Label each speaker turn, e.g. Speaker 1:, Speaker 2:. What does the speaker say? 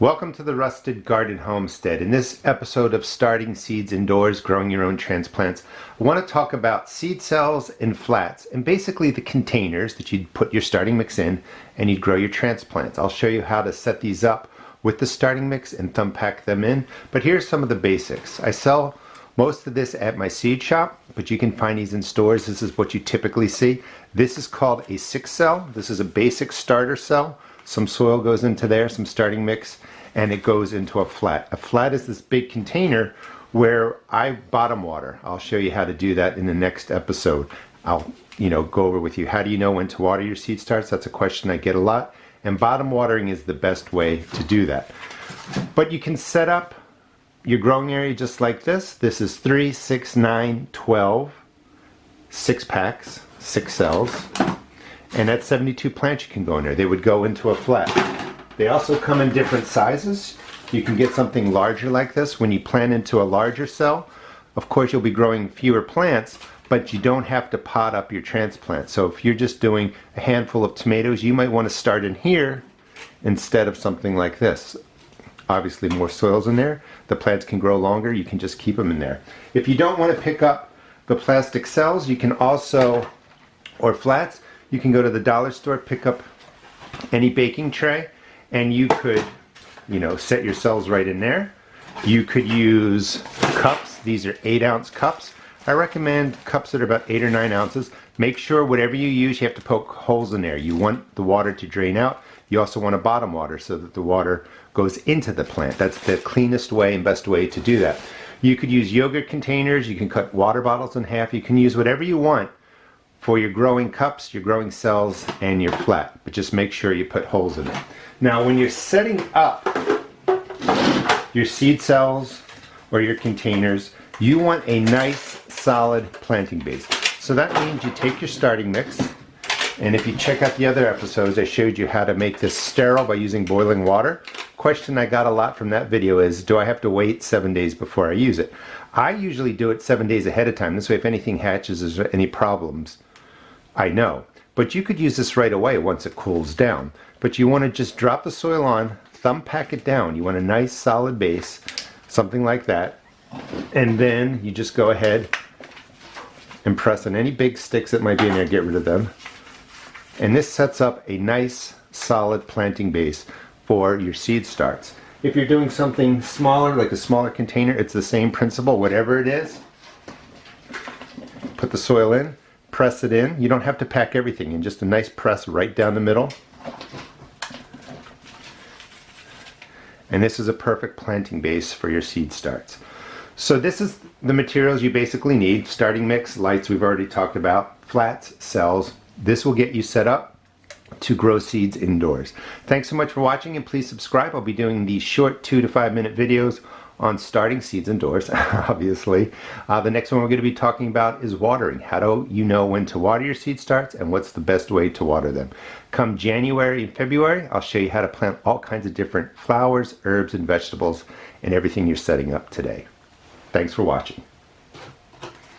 Speaker 1: Welcome to the Rusted Garden Homestead. In this episode of Starting Seeds Indoors, Growing Your Own Transplants, I want to talk about seed cells and flats, and basically the containers that you'd put your starting mix in and you'd grow your transplants. I'll show you how to set these up with the starting mix and thumb pack them in, but here's some of the basics. I sell most of this at my seed shop, but you can find these in stores. This is what you typically see. This is called a 6-cell. This is a basic starter cell. Some soil goes into there, some starting mix, and it goes into a flat. A flat is this big container where I bottom water. I'll show you how to do that in the next episode. I'll go over with you. How do you know when to water your seed starts? That's a question I get a lot. And bottom watering is the best way to do that. But you can set up your growing area just like this. This is 3, 6, 9, 12, 6 packs, 6 cells. And that's 72 plants you can go in there. They would go into a flat. They also come in different sizes. You can get something larger like this. When you plant into a larger cell, of course you'll be growing fewer plants, but you don't have to pot up your transplant. So if you're just doing a handful of tomatoes, you might want to start in here instead of something like this. Obviously more soil's in there. The plants can grow longer. You can just keep them in there. If you don't want to pick up the plastic cells, you can also, or flats, you can go to the dollar store, pick up any baking tray, and you could, set your cells right in there. You could use cups. These are 8-ounce cups. I recommend cups that are about 8 or 9 ounces. Make sure whatever you use, you have to poke holes in there. You want the water to drain out. You also want a bottom water so that the water goes into the plant. That's the cleanest way and best way to do that. You could use yogurt containers. You can cut water bottles in half. You can use whatever you want for your growing cups, your growing cells, and your flat. But just make sure you put holes in it. Now when you're setting up your seed cells or your containers, you want a nice solid planting base. So that means you take your starting mix, and if you check out the other episodes, I showed you how to make this sterile by using boiling water. Question I got a lot from that video is, do I have to wait 7 days before I use it? I usually do it 7 days ahead of time. This way if anything hatches, is there any problems, I know. But you could use this right away once it cools down. But you want to just drop the soil on, thumb pack it down. You want a nice solid base, something like that. And then you just go ahead and press on any big sticks that might be in there, get rid of them. And this sets up a nice solid planting base for your seed starts. If you're doing something smaller, like a smaller container, it's the same principle, whatever it is. Put the soil in. Press it in. You don't have to pack everything in, just a nice press right down the middle. And this is a perfect planting base for your seed starts. So this is the materials you basically need. Starting mix, lights we've already talked about, flats, cells. This will get you set up to grow seeds indoors. Thanks so much for watching, and please subscribe. I'll be doing these short 2 to 5 minute videos on starting seeds indoors, obviously. The next one we're going to be talking about is watering. How do you know when to water your seed starts and what's the best way to water them? Come January and February, I'll show you how to plant all kinds of different flowers, herbs, and vegetables, and everything you're setting up today. Thanks for watching.